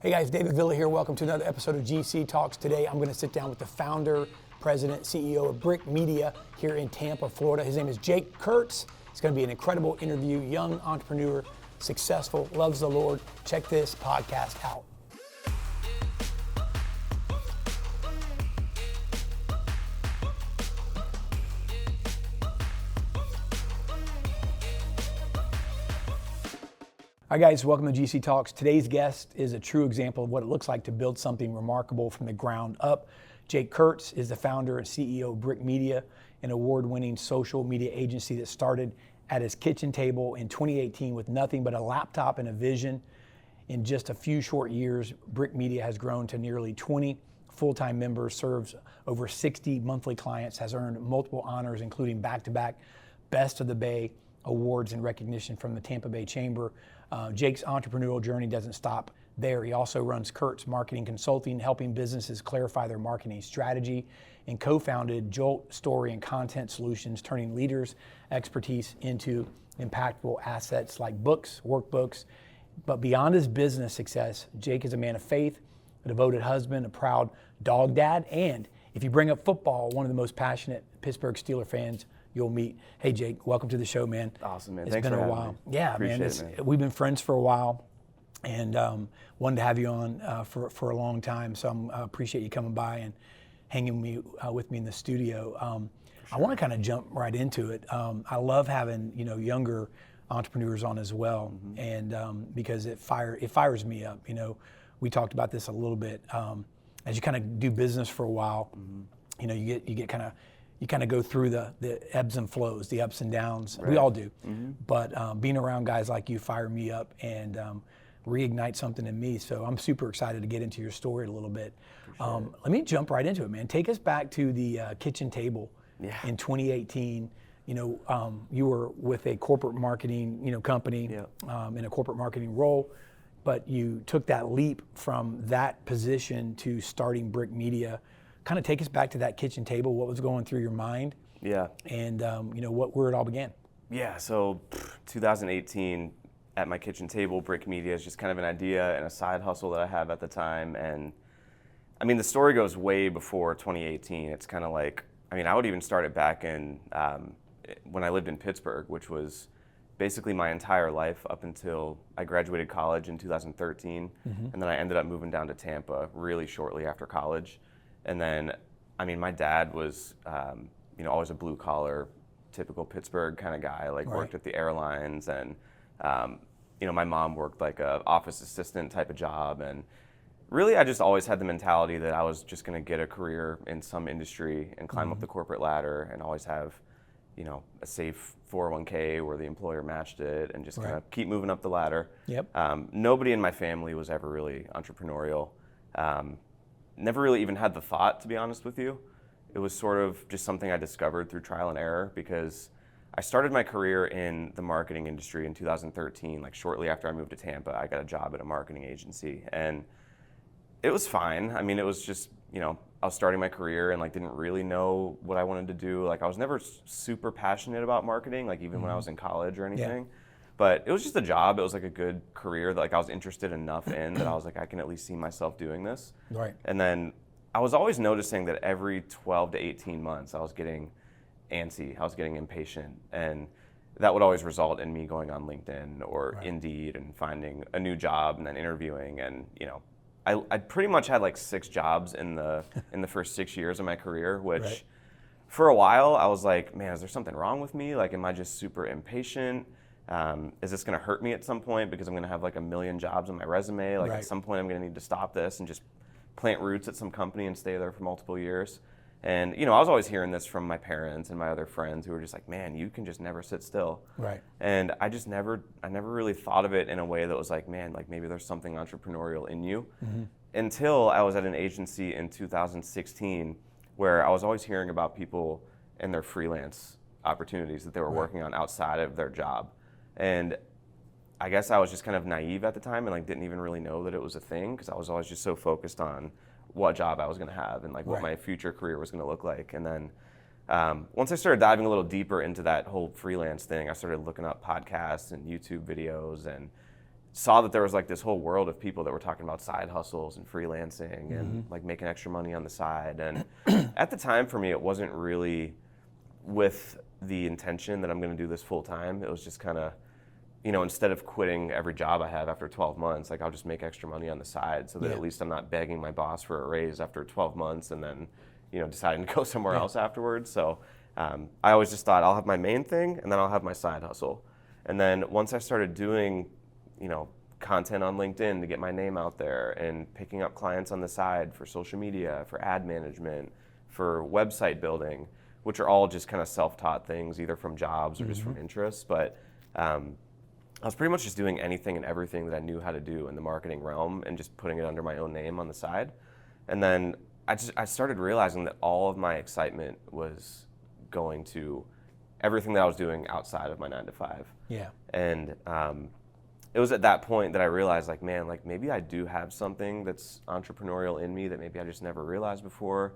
Hey guys, David Villa here. Welcome to another episode of GC Talks. Today I'm going to sit down with the founder, president, CEO of Brick Media here in Tampa, Florida. His name is Jake Kurtz. It's going to be an incredible interview. Young entrepreneur, successful, loves the Lord. Check this podcast out. Hi guys, welcome to GC Talks. Today's guest is a true example of what it looks like to build something remarkable from the ground up. Jake Kurtz is the founder and CEO of Brick Media, an award-winning social media agency that started at his kitchen table in 2018 with nothing but a laptop and a vision. In just a few short years, Brick Media has grown to nearly 20 full-time members, serves over 60 monthly clients, has earned multiple honors, including back-to-back Best of the Bay awards and recognition from the Tampa Bay Chamber. Jake's entrepreneurial journey doesn't stop there. He also runs Kurtz Marketing Consulting, helping businesses clarify their marketing strategy, and co-founded Jolt Story and Content Solutions, turning leaders' expertise into impactful assets like books, workbooks. But beyond his business success, Jake is a man of faith, a devoted husband, a proud dog dad, and if you bring up football, one of the most passionate Pittsburgh Steelers fans you'll meet. Hey Jake, welcome to the show, man. Awesome, man. It's Thanks been for a having while. me. Yeah, Appreciate man. it, man. We've been friends for a while, and wanted to have you on for a long time. So I appreciate you coming by and hanging with me in the studio. I want to kind of jump right into it. I love having younger entrepreneurs on as well, and because it fires me up. We talked about this a little bit. As you kind of do business for a while, you get kind of. You kind of go through the ebbs and flows, the ups and downs. Right. We all do. But being around guys like you fire me up and reignite something in me. So I'm super excited to get into your story a little bit. Let me jump right into it, man. Take us back to the kitchen table in 2018. You were with a corporate marketing company in a corporate marketing role, but you took that leap from that position to starting Brick Media. Kind of take us back to that kitchen table. What was going through your mind? Yeah. And where it all began. Yeah. So 2018, at my kitchen table, Brick Media is just kind of an idea and a side hustle that I have at the time. And I mean, the story goes way before 2018. It's kind of like, I would even start it back in when I lived in Pittsburgh, which was basically my entire life up until I graduated college in 2013. And then I ended up moving down to Tampa really shortly after college. And then, my dad was, always a blue collar, typical Pittsburgh kind of guy, worked at the airlines, and, my mom worked like a office assistant type of job. And really, I just always had the mentality that I was just going to get a career in some industry and climb up the corporate ladder and always have, a safe 401k where the employer matched it and just kind of keep moving up the ladder. Nobody in my family was ever really entrepreneurial. Never really even had the thought, to be honest with you. It was sort of just something I discovered through trial and error, because I started my career in the marketing industry in 2013. Shortly after I moved to Tampa, I got a job at a marketing agency, and it was fine. It was just, I was starting my career and didn't really know what I wanted to do. I was never super passionate about marketing, even when I was in college or anything. Yeah. But it was just a job. It was a good career that I was interested enough in that I was I can at least see myself doing this. Right. And then I was always noticing that every 12 to 18 months I was getting antsy. I was getting impatient. And that would always result in me going on LinkedIn or Indeed and finding a new job and then interviewing. And I pretty much had 6 jobs in the first 6 years of my career, which for a while I was like, man, is there something wrong with me? Am I just super impatient? Is this going to hurt me at some point because I'm going to have a million jobs on my resume? At some point I'm going to need to stop this and just plant roots at some company and stay there for multiple years. And, I was always hearing this from my parents and my other friends who were just like, man, you can just never sit still. Right. And I never really thought of it in a way that was man, maybe there's something entrepreneurial in you. Until I was at an agency in 2016 where I was always hearing about people and their freelance opportunities that they were working on outside of their job. And I guess I was just kind of naive at the time and didn't even really know that it was a thing, because I was always just so focused on what job I was going to have and what my future career was going to look like. And then once I started diving a little deeper into that whole freelance thing, I started looking up podcasts and YouTube videos and saw that there was like this whole world of people that were talking about side hustles and freelancing and like making extra money on the side. And at the time for me, it wasn't really with the intention that I'm going to do this full time. It was just kind of, instead of quitting every job I have after 12 months, like I'll just make extra money on the side so that at least I'm not begging my boss for a raise after 12 months and then, deciding to go somewhere else afterwards. So I always just thought I'll have my main thing and then I'll have my side hustle. And then once I started doing content on LinkedIn to get my name out there and picking up clients on the side for social media, for ad management, for website building, which are all just kind of self-taught things, either from jobs or just from interests. But I was pretty much just doing anything and everything that I knew how to do in the marketing realm and just putting it under my own name on the side. And then I started realizing that all of my excitement was going to everything that I was doing outside of my 9 to 5. Yeah. And it was at that point that I realized, like, man, like maybe I do have something that's entrepreneurial in me that maybe I just never realized before.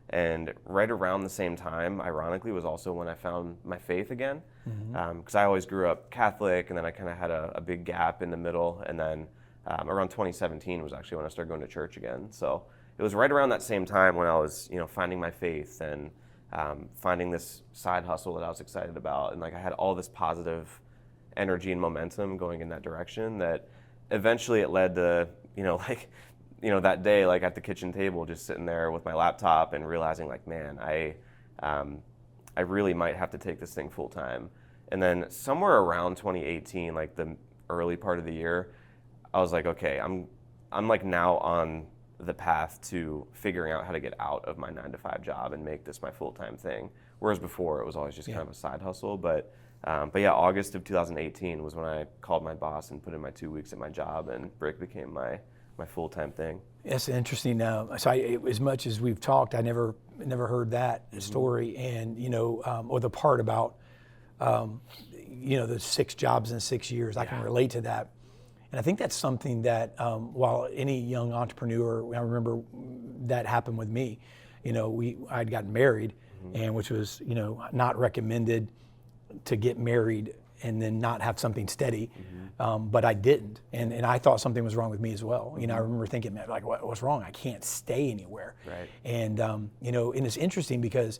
And right around the same time, ironically, was also when I found my faith again. Because I always grew up Catholic, and then I kind of had a big gap in the middle. And then around 2017 was actually when I started going to church again. So it was right around that same time when I was, finding my faith and finding this side hustle that I was excited about. And like I had all this positive energy and momentum going in that direction that eventually it led to, that day, like at the kitchen table, just sitting there with my laptop and realizing like, man, I really might have to take this thing full time. And then somewhere around 2018, like the early part of the year, I was like, okay, I'm like now on the path to figuring out how to get out of my 9 to 5 job and make this my full-time thing. Whereas before it was always just kind of a side hustle. But yeah, August of 2018 was when I called my boss and put in my 2 weeks at my job, and Brick became my full-time thing. That's interesting. As much as we've talked, I never heard that story, and or the part about the 6 jobs in 6 years. I can relate to that, and I think that's something that while any young entrepreneur, I remember that happened with me. I'd gotten married, and which was not recommended to get married and then not have something steady. But I didn't. And I thought something was wrong with me as well. I remember thinking, man, like, what's wrong? I can't stay anywhere. Right. And, and it's interesting because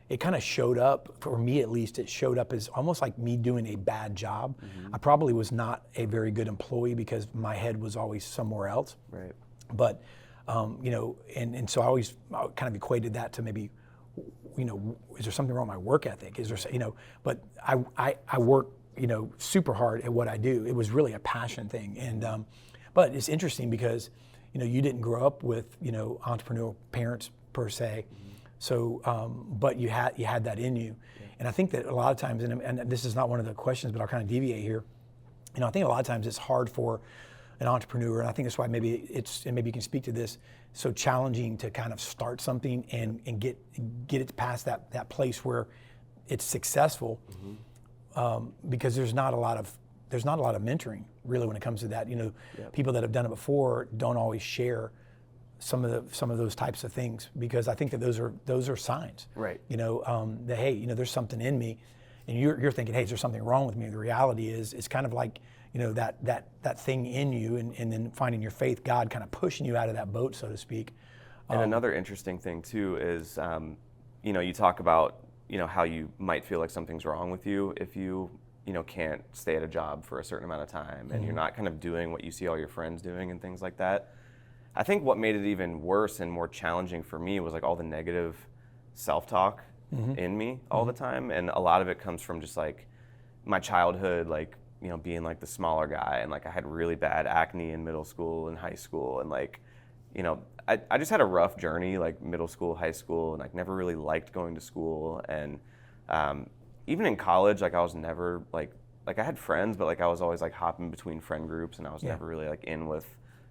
it kind of showed up, for me at least, it showed up as almost like me doing a bad job. I probably was not a very good employee because my head was always somewhere else. Right. But, and so I always kind of equated that to maybe, is there something wrong with my work ethic? Is there, but I work, super hard at what I do. It was really a passion thing. And, but it's interesting because, you didn't grow up with, entrepreneurial parents per se. So, but you had that in you. And I think that a lot of times, and this is not one of the questions, but I'll kind of deviate here. I think a lot of times it's hard for an entrepreneur, and I think that's why maybe and maybe you can speak to this, so challenging to kind of start something and get it past that place where it's successful, because there's not a lot of mentoring really when it comes to that. People that have done it before don't always share some of those types of things, because I think that those are signs. Right. That hey, there's something in me, and you're thinking, hey, is there something wrong with me? The reality is, it's kind of like that thing in you, and then finding your faith, God kind of pushing you out of that boat, so to speak. And another interesting thing too is, you talk about how you might feel like something's wrong with you if you can't stay at a job for a certain amount of time, and you're not kind of doing what you see all your friends doing and things like that. I think what made it even worse and more challenging for me was like all the negative self-talk in me all the time, and a lot of it comes from just like my childhood, like being like the smaller guy, and like I had really bad acne in middle school and high school, and like I just had a rough journey, like middle school, high school, and like never really liked going to school, and even in college, like I was never like I had friends, but like I was always like hopping between friend groups, and I was never really like in with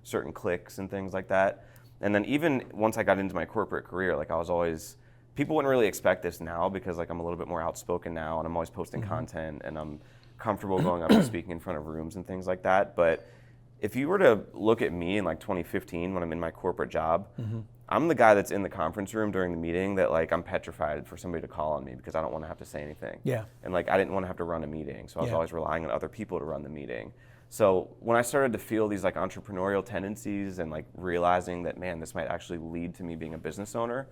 certain cliques and things like that. And then even once I got into my corporate career, like I was always, people wouldn't really expect this now because like I'm a little bit more outspoken now, and I'm always posting content, and I'm comfortable going up and speaking in front of rooms and things like that. But if you were to look at me in like 2015 when I'm in my corporate job, I'm the guy that's in the conference room during the meeting that like I'm petrified for somebody to call on me because I don't want to have to say anything. Yeah. And like I didn't want to have to run a meeting, so I was always relying on other people to run the meeting. So when I started to feel these like entrepreneurial tendencies and like realizing that, man, this might actually lead to me being a business owner,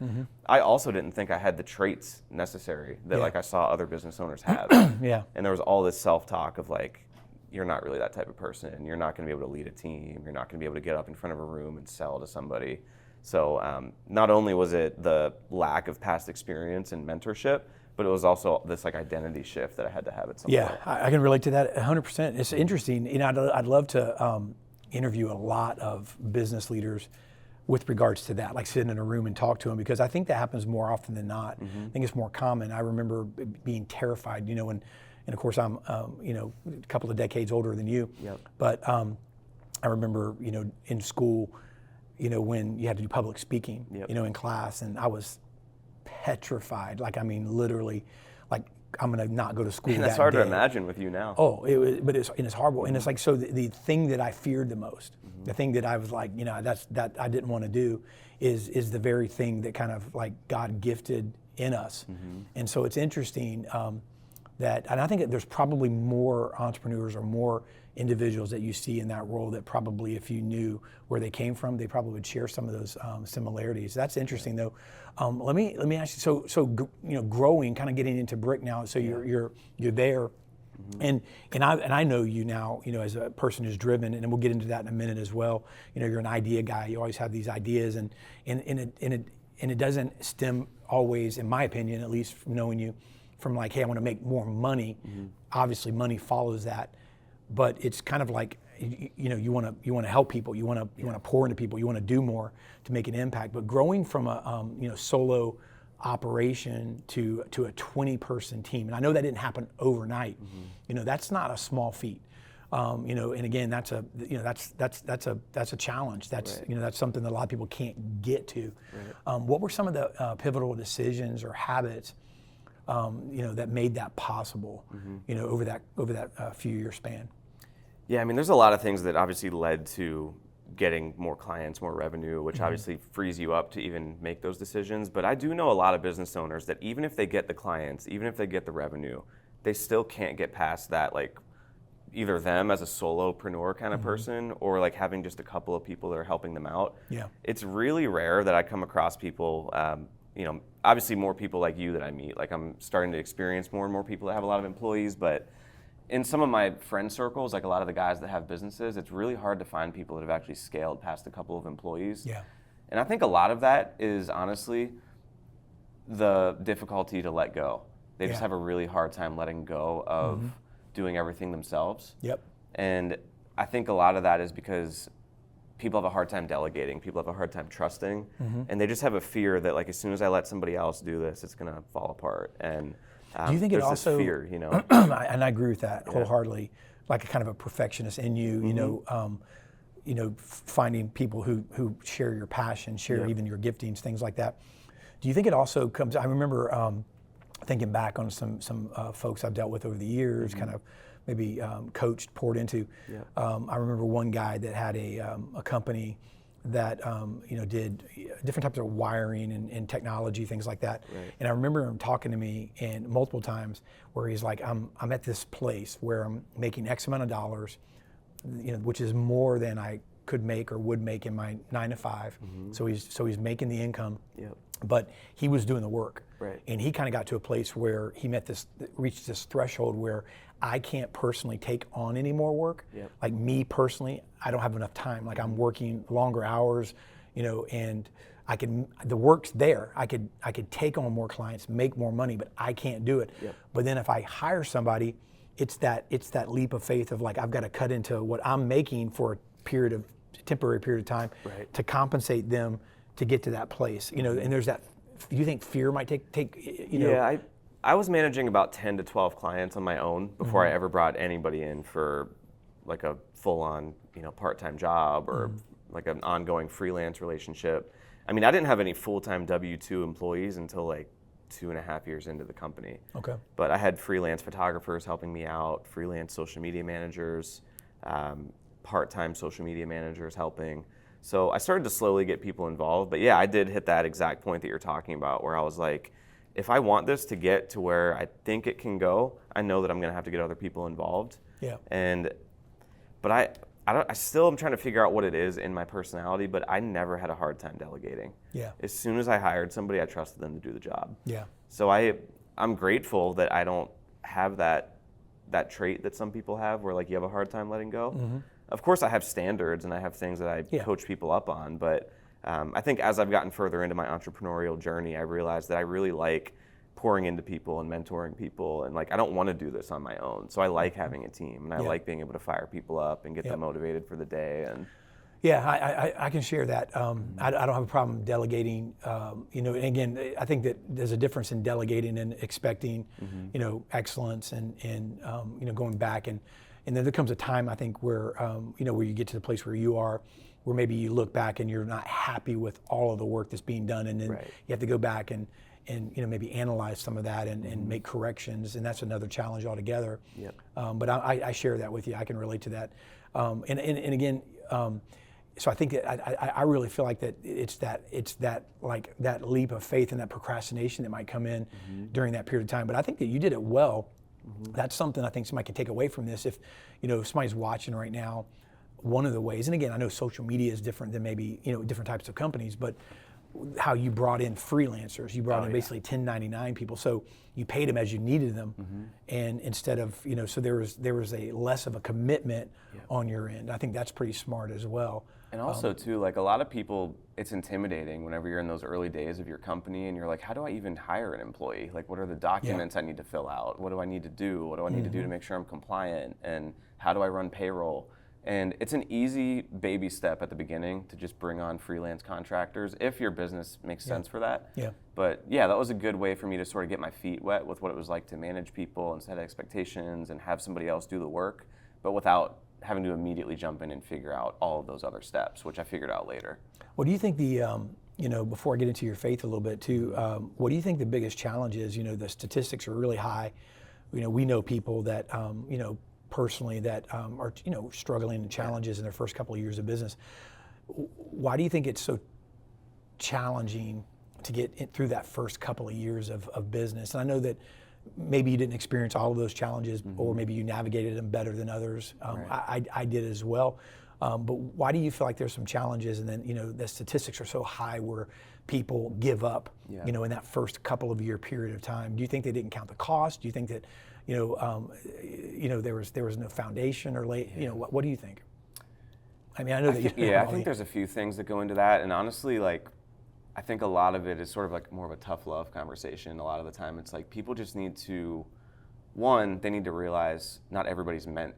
I also didn't think I had the traits necessary that like I saw other business owners have. Yeah. And there was all this self-talk of like, you're not really that type of person. You're not going to be able to lead a team. You're not going to be able to get up in front of a room and sell to somebody. So not only was it the lack of past experience and mentorship, but it was also this like identity shift that I had to have at some point. Yeah, I can relate to that 100%. It's interesting. You know, I'd love to interview a lot of business leaders with regards to that, like sit in a room and talk to them, because I think that happens more often than not. I think it's more common. I remember being terrified, you know, and of course I'm, you know, a couple of decades older than you. Yep. But I remember, you know, in school, you know, when you had to do public speaking, you know, in class, and I was petrified. Like, I mean, literally, like, I'm gonna not go to school. And that's hard to imagine with you now. Oh, but it's horrible, and it's like, so the thing that I feared the most, the thing that I was like, you know, that I didn't want to do, is the very thing that kind of like God gifted in us, and so it's interesting that, and I think that there's probably more entrepreneurs or more individuals that you see in that role that probably, if you knew where they came from, they probably would share some of those similarities. That's interesting, though. Let me ask you. So you know, growing, kind of getting into Brick now. So you're there, and I know you now. You know, as a person who's driven, and we'll get into that in a minute as well. You know, you're an idea guy. You always have these ideas, and it doesn't stem always, in my opinion, at least from knowing you, from like, hey, I want to make more money. Obviously, money follows that. But it's kind of like, you know, you want to help people, you want to pour into people, you want to do more to make an impact. But growing from a you know, solo operation to a 20-person team, and I know that didn't happen overnight. You know, that's not a small feat. You know, and again, that's a challenge. That's you know, that's something that a lot of people can't get to. What were some of the pivotal decisions or habits, you know, that made that possible? You know, over that few year span. Yeah, I mean, there's a lot of things that obviously led to getting more clients, more revenue, which obviously frees you up to even make those decisions. But I do know a lot of business owners that even if they get the clients, even if they get the revenue, they still can't get past that, like either them as a solopreneur kind of person, or like having just a couple of people that are helping them out. Yeah, it's really rare that I come across people, you know, obviously more people like you that I meet. Like, I'm starting to experience more and more people that have a lot of employees, but in some of my friend circles, like a lot of the guys that have businesses, it's really hard to find people that have actually scaled past a couple of employees. Yeah. And I think a lot of that is honestly the difficulty to let go. They just have a really hard time letting go of doing everything themselves. Yep. And I think a lot of that is because people have a hard time delegating, people have a hard time trusting, and they just have a fear that, like, as soon as I let somebody else do this, it's gonna fall apart. And do you think it also, this fear, you know? And I agree with that wholeheartedly, like a kind of a perfectionist in you, you know, finding people who share your passion, share even your giftings, things like that. Do you think it also comes, I remember thinking back on some folks I've dealt with over the years, kind of maybe coached, poured into. I remember one guy that had a company that you know, did different types of wiring and technology, things like that. And I remember him talking to me and multiple times where he's like, I'm at this place where I'm making X amount of dollars, you know, which is more than I could make or would make in my 9 to 5. So he's making the income. But he was doing the work, and he kind of got to a place where he reached this threshold where I can't personally take on any more work. Like, me personally, I don't have enough time. Like, I'm working longer hours, you know, and the work's there. I could take on more clients, make more money, but I can't do it. But then if I hire somebody, it's that leap of faith of like, I've got to cut into what I'm making for a temporary period of time to compensate them to get to that place, you know. And there's that. Do you think fear might take you know? Yeah, I was managing about 10 to 12 clients on my own before I ever brought anybody in for like a full-on, you know, part-time job or like an ongoing freelance relationship. I mean, I didn't have any full-time W-2 employees until like 2.5 years into the company. Okay. But I had freelance photographers helping me out, freelance social media managers, part-time social media managers helping. So I started to slowly get people involved. But yeah, I did hit that exact point that you're talking about, where I was like, if I want this to get to where I think it can go, I know that I'm gonna have to get other people involved. Yeah. And But I still am trying to figure out what it is in my personality, but I never had a hard time delegating. Yeah. As soon as I hired somebody, I trusted them to do the job. Yeah. So I'm grateful that I don't have that trait that some people have where like you have a hard time letting go. Mm-hmm. Of course I have standards and I have things that I coach people up on, but I think as I've gotten further into my entrepreneurial journey, I realized that I really like pouring into people and mentoring people, and like I don't want to do this on my own. So I like having a team, and I like being able to fire people up and get them motivated for the day. And yeah, I can share that. I don't have a problem delegating. And again, I think that there's a difference in delegating and expecting, excellence and going back and then there comes a time I think where where you get to the place where you are, where maybe you look back and you're not happy with all of the work that's being done, and then you have to go back and maybe analyze some of that and make corrections, and that's another challenge altogether. Yep. But I share that with you. I can relate to that. And again, so I think that I really feel like that it's that like that leap of faith and that procrastination that might come in during that period of time. But I think that you did it well. That's something I think somebody can take away from this. If somebody's watching right now, one of the ways, and again, I know social media is different than maybe different types of companies, but how you brought in freelancers, you brought in basically 1099 people, so you paid them as you needed them, and instead of so there was a less of a commitment on your end. I think that's pretty smart as well. And also too, like a lot of people, it's intimidating whenever you're in those early days of your company and you're like, how do I even hire an employee? Like, what are the documents I need to fill out? What do I need to do? What do I need to do to make sure I'm compliant? And how do I run payroll? And it's an easy baby step at the beginning to just bring on freelance contractors if your business makes sense for that. Yeah. But yeah, that was a good way for me to sort of get my feet wet with what it was like to manage people and set expectations and have somebody else do the work, but without having to immediately jump in and figure out all of those other steps, which I figured out later. What do you think before I get into your faith a little bit too, what do you think the biggest challenge is? The statistics are really high. We know people that, personally that are, struggling and challenges in their first couple of years of business. Why do you think it's so challenging to get through that first couple of years of business? And I know that maybe you didn't experience all of those challenges, or maybe you navigated them better than others. I did as well. But why do you feel like there's some challenges, and then the statistics are so high where people give up, in that first couple of year period of time? Do you think they didn't count the cost? Do you think that there was no foundation or what do you think? I mean, I know I think there's a few things that go into that, and honestly, like, I think a lot of it is sort of like more of a tough love conversation. A lot of the time it's like people just need to, they need to realize not everybody's meant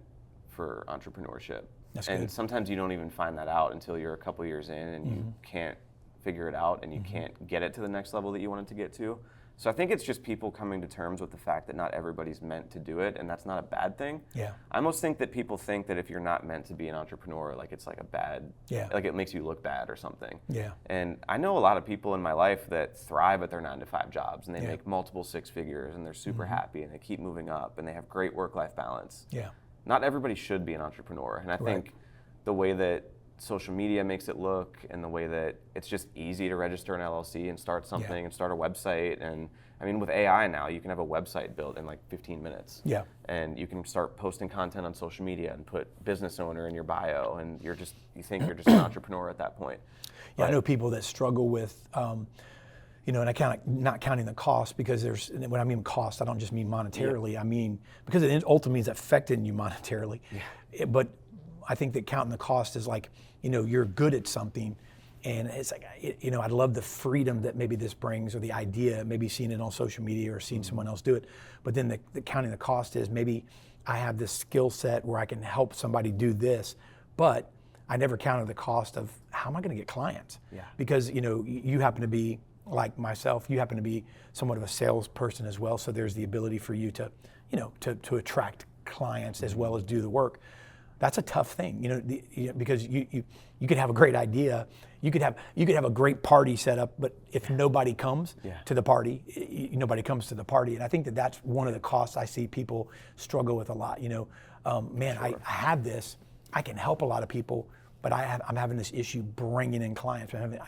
for entrepreneurship. That's and good. Sometimes you don't even find that out until you're a couple years in and you can't figure it out and you can't get it to the next level that you want it to get to. So I think it's just people coming to terms with the fact that not everybody's meant to do it, and that's not a bad thing. Yeah. I almost think that people think that if you're not meant to be an entrepreneur, like it's like a bad, like it makes you look bad or something. Yeah. And I know a lot of people in my life that thrive at their 9-to-5 jobs, and they make multiple six figures, and they're super happy, and they keep moving up, and they have great work-life balance. Yeah. Not everybody should be an entrepreneur, and I think the way that social media makes it look, and the way that it's just easy to register an LLC and start something and start a website. And I mean, with AI now, you can have a website built in like 15 minutes. Yeah. And you can start posting content on social media and put business owner in your bio, and you think you're just an entrepreneur at that point. Yeah, I know people that struggle with, and I not counting the cost, because when I mean cost, I don't just mean monetarily. I mean, because it ultimately is affecting you monetarily. Yeah. But I think that counting the cost is like, you're good at something, and it's like, I love the freedom that maybe this brings, or the idea, maybe seeing it on social media or seeing someone else do it. But then the counting the cost is maybe I have this skill set where I can help somebody do this, but I never counted the cost of how am I going to get clients? Yeah. Because you happen to be like myself, you happen to be somewhat of a salesperson as well. So there's the ability for you to, to attract clients as well as do the work. That's a tough thing, because you could have a great idea, you could have a great party set up, but if nobody comes to the party, nobody comes to the party. And I think that that's one of the costs I see people struggle with a lot. I have this, I can help a lot of people, but I'm having this issue bringing in clients. And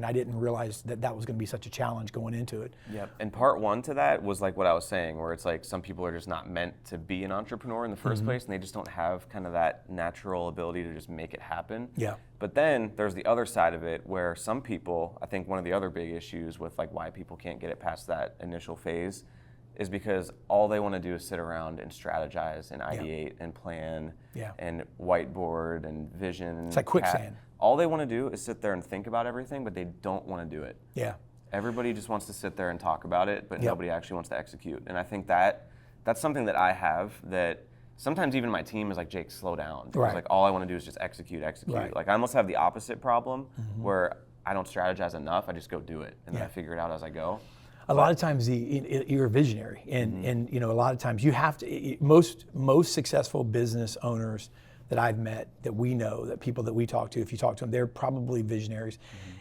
I didn't realize that was going to be such a challenge going into it. Yep. And part one to that was like what I was saying, where it's like some people are just not meant to be an entrepreneur in the first place, and they just don't have kind of that natural ability to just make it happen. Yeah. But then there's the other side of it where some people, I think one of the other big issues with like why people can't get it past that initial phase is because all they want to do is sit around and strategize and ideate and plan and whiteboard and vision. It's like quicksand. All they want to do is sit there and think about everything, but they don't want to do it. Yeah. Everybody just wants to sit there and talk about it, but nobody actually wants to execute. And I think that's something that I have that sometimes even my team is like, Jake, slow down. Because like all I want to do is just execute. Right. Like I almost have the opposite problem where I don't strategize enough. I just go do it, and then I figure it out as I go. A lot of times you're a visionary, and a lot of times you have to. Most successful business owners that I've met, that we know, that people that we talk to, if you talk to them, they're probably visionaries.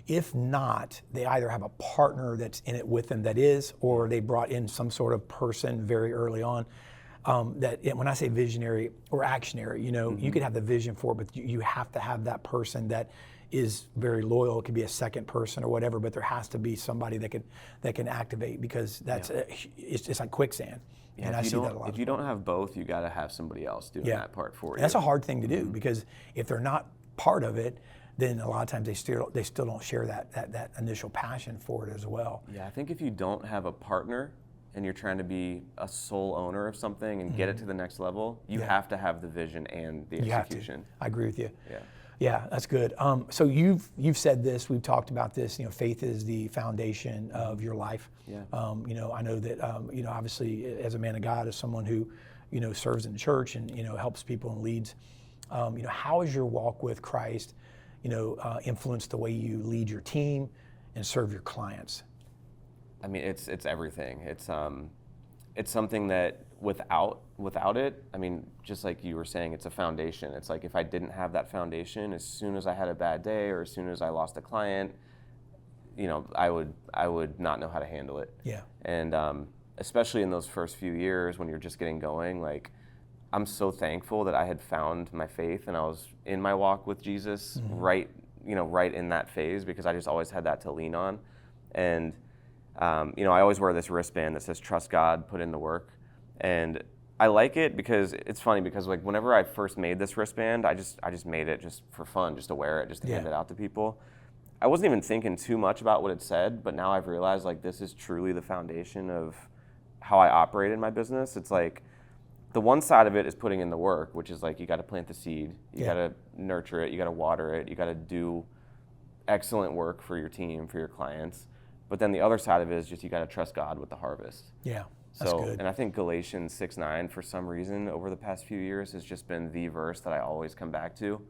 If not, they either have a partner that's in it with them that is, or they brought in some sort of person very early on. When I say visionary or actionary, you could have the vision for it, but you have to have that person that is very loyal. It could be a second person or whatever, but there has to be somebody that can activate, because it's like quicksand. Yeah, and I see that a lot. If you don't have both, you got to have somebody else doing that part for you. And that's a hard thing to do, because if they're not part of it, then a lot of times they still don't share that initial passion for it as well. Yeah, I think if you don't have a partner and you're trying to be a sole owner of something and get it to the next level, you have to have the vision and the execution. I agree with you. Yeah. Yeah, that's good. So you've said this, we've talked about this, faith is the foundation of your life. Yeah. I know that, obviously as a man of God, as someone who, serves in the church and, helps people and leads, how has your walk with Christ, influenced the way you lead your team and serve your clients? I mean, it's everything. It's something that without it, I mean, just like you were saying, it's a foundation. It's like if I didn't have that foundation, as soon as I had a bad day or as soon as I lost a client, I would not know how to handle it. Yeah. And especially in those first few years when you're just getting going, like I'm so thankful that I had found my faith and I was in my walk with Jesus right in that phase, because I just always had that to lean on. And I always wear this wristband that says "Trust God, put in the work," and I like it because it's funny, because like whenever I first made this wristband, I just made it just for fun, just to wear it, just to hand it out to people. I wasn't even thinking too much about what it said, but now I've realized like this is truly the foundation of how I operate in my business. It's like the one side of it is putting in the work, which is like you got to plant the seed, you got to nurture it, you got to water it, you got to do excellent work for your team, for your clients. But then the other side of it is just you got to trust God with the harvest. Yeah, that's good. And I think Galatians 6:9 for some reason over the past few years has just been the verse that I always come back to,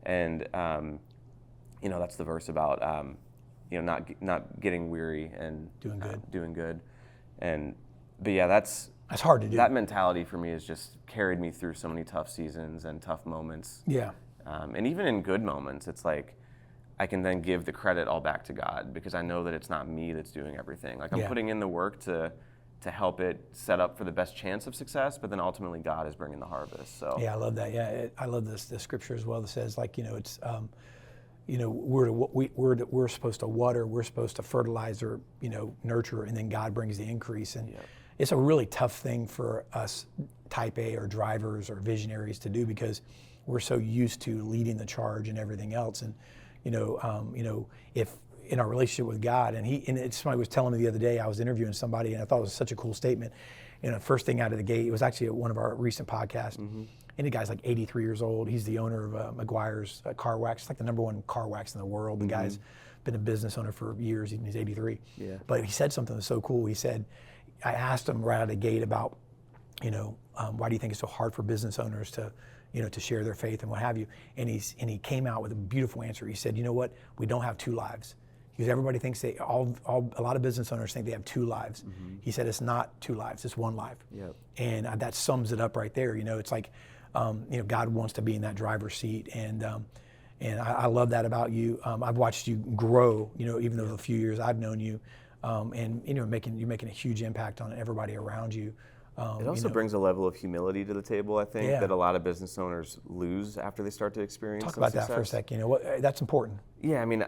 and that's the verse about not getting weary and doing good, but yeah, that's hard to do. That mentality for me has just carried me through so many tough seasons and tough moments. Yeah, and even in good moments, it's like I can then give the credit all back to God, because I know that it's not me that's doing everything. Like I'm putting in the work to help it set up for the best chance of success, but then ultimately God is bringing the harvest. So yeah, I love that. Yeah, I love the scripture as well that says like it's we're supposed to water, we're supposed to fertilize or nurture, and then God brings the increase. And it's a really tough thing for us type A or drivers or visionaries to do, because we're so used to leading the charge and everything else. And if in our relationship with God, and somebody was telling me the other day, I was interviewing somebody and I thought it was such a cool statement. First thing out of the gate, it was actually one of our recent podcasts, and the guy's like 83 years old. He's the owner of McGuire's Car Wax. It's like the #1 car wax in the world. The guy's been a business owner for years, and he's 83. Yeah. But he said something that's so cool. He said, I asked him right out of the gate about, why do you think it's so hard for business owners to share their faith and what have you? And he came out with a beautiful answer. He said, you know what? We don't have two lives. Because everybody thinks a lot of business owners think they have two lives. He said it's not two lives, it's one life. Yep. And that sums it up right there. It's like, God wants to be in that driver's seat, and I love that about you. I've watched you grow, even though the few years I've known you, and you're making a huge impact on everybody around you. It also brings a level of humility to the table, I think, that a lot of business owners lose after they start to experience Talk some about success. that for a second. That's important. Yeah, I mean,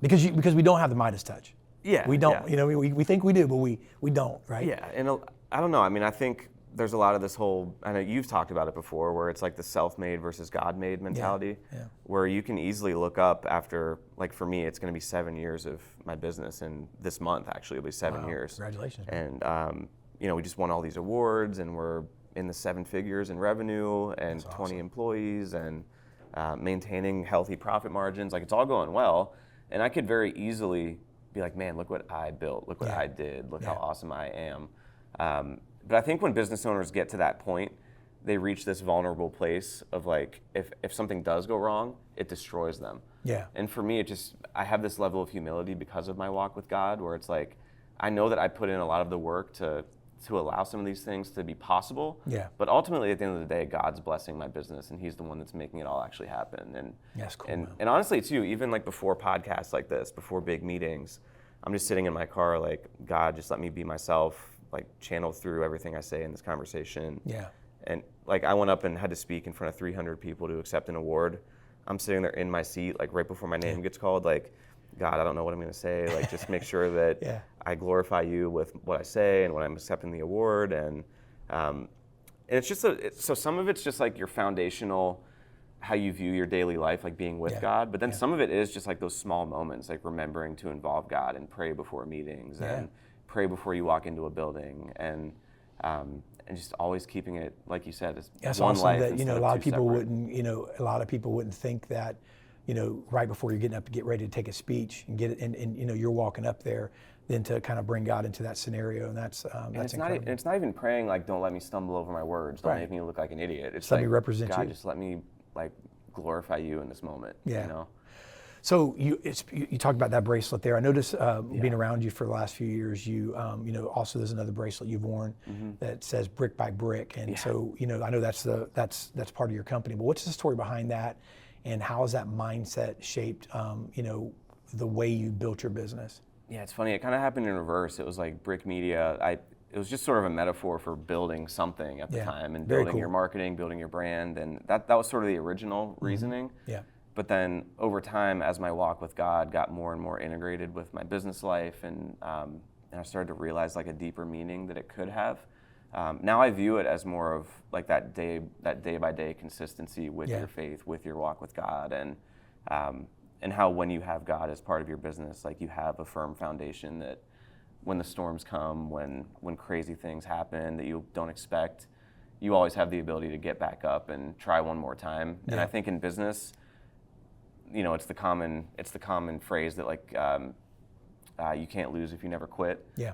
because we don't have the Midas touch. Yeah, we don't. yeah. We think we do, but we don't, right? Yeah, and I don't know. I mean, I think there's a lot of this whole, I know you've talked about it before, where it's like the self-made versus God-made mentality, where you can easily look up after, like for me, it's going to be 7 years of my business, and this month actually it'll be 7 years. Congratulations. And we just won all these awards, and we're in the 7 figures in revenue, and That's 20 awesome. employees, and maintaining healthy profit margins. Like, it's all going well, and I could very easily be like, man, look what I built, look what I did, look how awesome I am. But I think when business owners get to that point, they reach this vulnerable place of like, if something does go wrong, it destroys them. Yeah. And for me, I have this level of humility because of my walk with God, where it's like, I know that I put in a lot of the work to allow some of these things to be possible. Yeah. But ultimately, at the end of the day, God's blessing my business, and He's the one that's making it all actually happen. And That's cool. and honestly, too, even like before podcasts like this, before big meetings, I'm just sitting in my car like, God, just let me be myself, like channel through everything I say in this conversation. Yeah. And like, I went up and had to speak in front of 300 people to accept an award. I'm sitting there in my seat, like right before my name gets called, like, God, I don't know what I'm going to say. Like, just make sure that I glorify you with what I say and when I'm accepting the award. And it's just so some of it's just like your foundational, how you view your daily life, like being with God. But then some of it is just like those small moments, like remembering to involve God and pray before meetings and pray before you walk into a building, and just always keeping it, like you said, as one awesome life. That instead a of lot two of people separate. wouldn't. A lot of people wouldn't think that. Right before you're getting up to get ready to take a speech and get it, and you're walking up there, then to kind of bring God into that scenario, and that's incredible. It's not even praying like, don't let me stumble over my words, don't make me look like an idiot. It's Let like, me represent God, you. just let me like glorify you in this moment. Yeah. So you talked about that bracelet there. I noticed being around you for the last few years, also there's another bracelet you've worn that says brick by brick, and so I know that's part of your company. But what's the story behind that, and how has that mindset shaped the way you built your business? Yeah, it's funny. It kind of happened in reverse. It was like Brick Media. It was just sort of a metaphor for building something at the time, and building your marketing, building your brand, and that was sort of the original reasoning. Yeah. But then over time, as my walk with God got more and more integrated with my business life, and I started to realize like a deeper meaning that it could have. Now I view it as more of like that day by day consistency with your faith, with your walk with God, and how when you have God as part of your business, like you have a firm foundation that when the storms come, when crazy things happen that you don't expect, you always have the ability to get back up and try one more time. And I think in business, it's the common phrase that like you can't lose if you never quit. Yeah.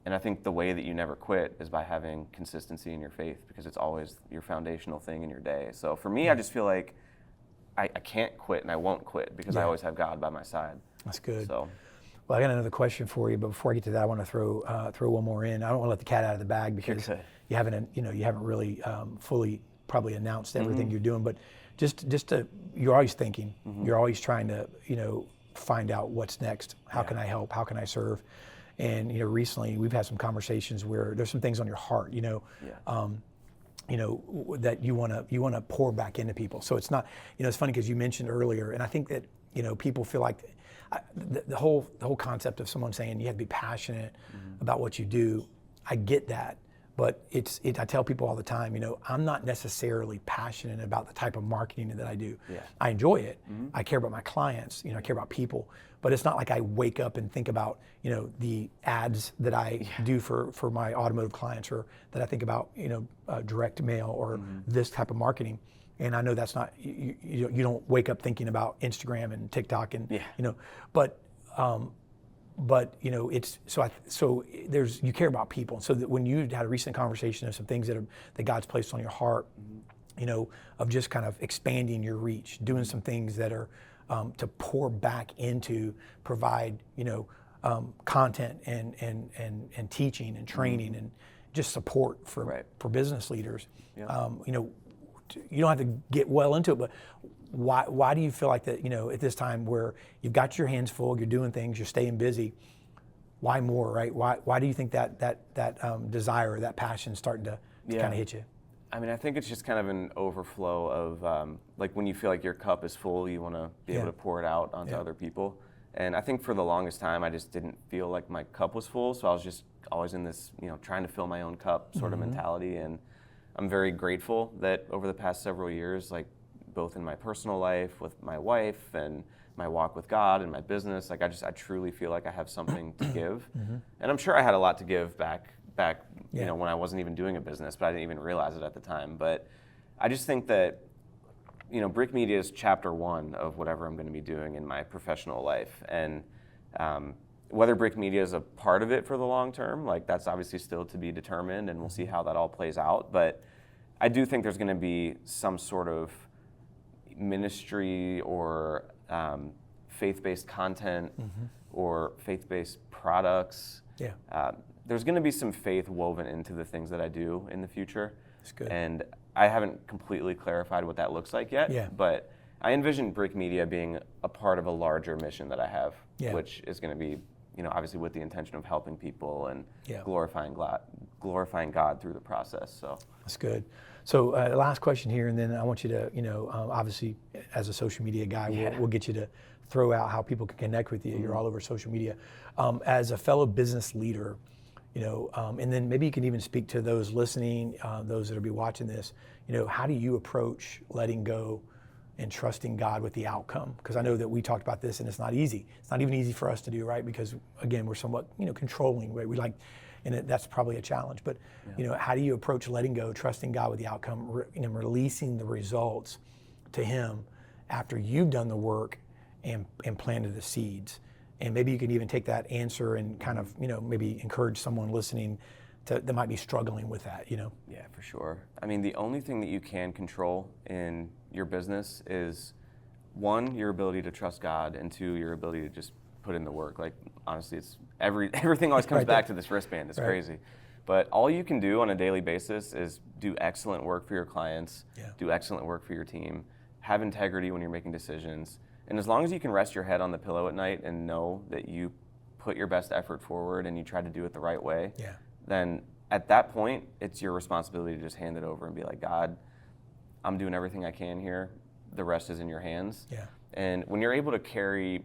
And I think the way that you never quit is by having consistency in your faith, because it's always your foundational thing in your day. So for me, I just feel like I can't quit and I won't quit because I always have God by my side. That's good. So, well, I got another question for you, but before I get to that, I want to throw one more in. I don't want to let the cat out of the bag because you haven't really fully probably announced everything you're doing. But just to, you're always thinking, you're always trying to find out what's next. How can I help? How can I serve? And recently we've had some conversations where there's some things on your heart, that you want to pour back into people. So it's not, it's funny because you mentioned earlier, and I think that people feel like the whole concept of someone saying you have to be passionate about what you do. I get that, but I tell people all the time, I'm not necessarily passionate about the type of marketing that I do. Yeah. I enjoy it. I care about my clients. I care about people. But it's not like I wake up and think about, the ads that I do for my automotive clients, or that I think about, direct mail or this type of marketing. And I know that's not, you don't wake up thinking about Instagram and TikTok and, but it's, so there's, you care about people. So that when you had a recent conversation of some things that God's placed on your heart, of just kind of expanding your reach, doing some things that are, to pour back into, provide, content and teaching and training and just support for business leaders. Yeah. You don't have to get well into it, but why do you feel like that, at this time where you've got your hands full, you're doing things, you're staying busy, why more, right? Why do you think that desire, that passion starting to kind of hit you? I mean, I think it's just kind of an overflow of like when you feel like your cup is full, you want to be able to pour it out onto other people. And I think for the longest time, I just didn't feel like my cup was full. So I was just always in this, trying to fill my own cup sort of mentality. And I'm very grateful that over the past several years, like both in my personal life with my wife and my walk with God and my business, like I truly feel like I have something to give. And I'm sure I had a lot to give back, when I wasn't even doing a business, but I didn't even realize it at the time. But I just think that, Brick Media is chapter 1 of whatever I'm going to be doing in my professional life. And whether Brick Media is a part of it for the long term, like that's obviously still to be determined, and we'll see how that all plays out. But I do think there's going to be some sort of ministry or faith-based content or faith-based products. There's going to be some faith woven into the things that I do in the future. That's good. And I haven't completely clarified what that looks like yet, but I envision Brick Media being a part of a larger mission that I have, which is going to be, obviously with the intention of helping people and glorifying God through the process. So that's good. So last question here, and then I want you to, obviously as a social media guy, we'll get you to throw out how people can connect with you. You're all over social media. As a fellow business leader, and then maybe you can even speak to those listening, those that will be watching this, how do you approach letting go and trusting God with the outcome? Because I know that we talked about this and it's not easy. It's not even easy for us to do, right? Because again, we're somewhat, controlling, right? We like, and that's probably a challenge, but how do you approach letting go, trusting God with the outcome, releasing the results to Him after you've done the work and planted the seeds? And maybe you can even take that answer and kind of, maybe encourage someone listening that might be struggling with that, Yeah, for sure. I mean, the only thing that you can control in your business is 1, your ability to trust God, and 2, your ability to just put in the work. Like, honestly, it's everything always comes back to this wristband. It's crazy. But all you can do on a daily basis is do excellent work for your clients, do excellent work for your team, have integrity when you're making decisions. And as long as you can rest your head on the pillow at night and know that you put your best effort forward and you try to do it the right way, then at that point, it's your responsibility to just hand it over and be like, God, I'm doing everything I can here. The rest is in your hands. And when you're able to carry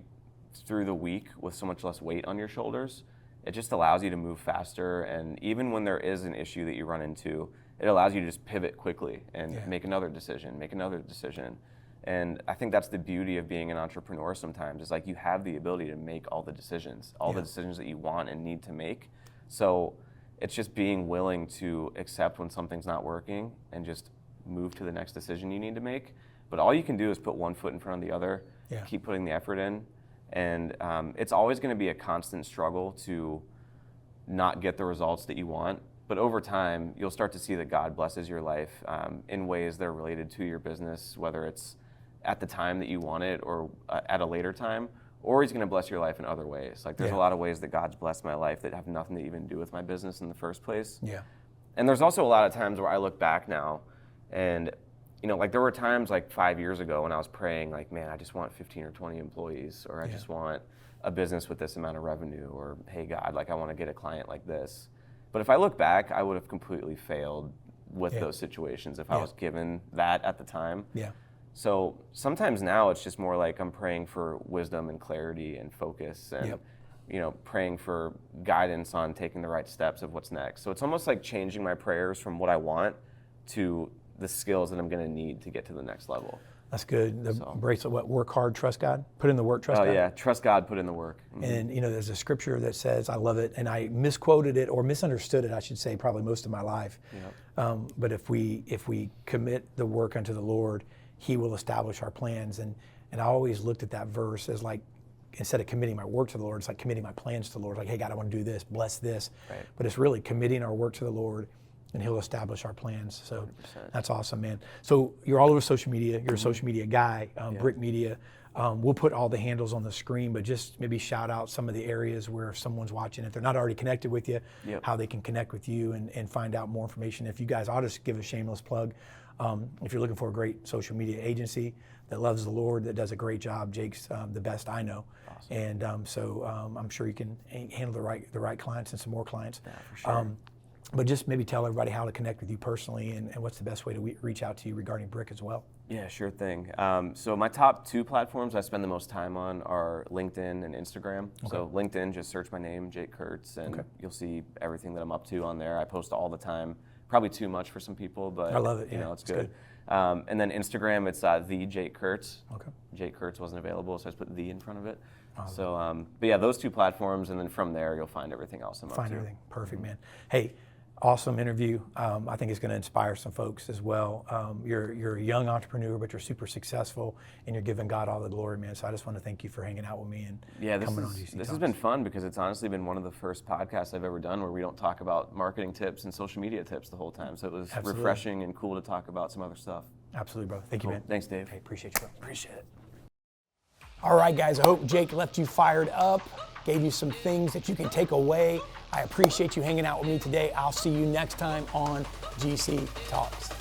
through the week with so much less weight on your shoulders, it just allows you to move faster. And even when there is an issue that you run into, it allows you to just pivot quickly and make another decision. And I think that's the beauty of being an entrepreneur sometimes, is like you have the ability to make all the decisions that you want and need to make. So it's just being willing to accept when something's not working and just move to the next decision you need to make. But all you can do is put one foot in front of the other, keep putting the effort in. And it's always going to be a constant struggle to not get the results that you want. But over time, you'll start to see that God blesses your life in ways that are related to your business, whether it's at the time that you want it or at a later time, or He's going to bless your life in other ways. Like there's a lot of ways that God's blessed my life that have nothing to even do with my business in the first place. And there's also a lot of times where I look back now and, like there were times like 5 years ago when I was praying like, man, I just want 15 or 20 employees, or I just want a business with this amount of revenue, or hey God, like I want to get a client like this. But if I look back, I would have completely failed with those situations if I was given that at the time. So sometimes now it's just more like I'm praying for wisdom and clarity and focus and, praying for guidance on taking the right steps of what's next. So it's almost like changing my prayers from what I want to the skills that I'm going to need to get to the next level. That's good. The bracelet, work hard, trust God? Put in the work, trust God? Oh yeah, trust God, put in the work. And there's a scripture that says, I love it, and I misquoted it or misunderstood it, I should say, probably most of my life. But if we commit the work unto the Lord, He will establish our plans. And I always looked at that verse as like, instead of committing my work to the Lord, it's like committing my plans to the Lord. Like, hey God, I want to do this, bless this. But it's really committing our work to the Lord, and He'll establish our plans. So 100%. That's awesome, man. So you're all over social media. You're a social media guy, Brick Media. We'll put all the handles on the screen, but just maybe shout out some of the areas where if someone's watching, if they're not already connected with you, how they can connect with you and find out more information. If you guys, I'll just give a shameless plug. If you're looking for a great social media agency, that loves the Lord, that does a great job. Jake's the best I know. Awesome. And so I'm sure you can handle the right clients and some more clients. Yeah, for sure. But just maybe tell everybody how to connect with you personally and what's the best way to reach out to you regarding Brick as well. Yeah, sure thing. So my top 2 platforms I spend the most time on are LinkedIn and Instagram. Okay. So LinkedIn, just search my name, Jake Kurtz, and you'll see everything that I'm up to on there. I post all the time. Probably too much for some people, but I love it. You know, it's good. And then Instagram, it's the Jake Kurtz. Okay. Jake Kurtz wasn't available, so I just put the in front of it. So, but yeah, those 2 platforms, and then from there you'll find everything else I'm up to. Find everything. Perfect, man. Hey, awesome interview. I think it's going to inspire some folks as well. You're a young entrepreneur, but you're super successful, and you're giving God all the glory, man. So I just want to thank you for hanging out with me and coming on GC Talks. This has been fun because it's honestly been one of the first podcasts I've ever done where we don't talk about marketing tips and social media tips the whole time. So it was refreshing and cool to talk about some other stuff. Absolutely, bro. Thank you, man. Thanks, Dave. Hey, appreciate you, bro. Appreciate it. All right, guys. I hope Jake left you fired up, gave you some things that you can take away. I appreciate you hanging out with me today. I'll see you next time on GC Talks.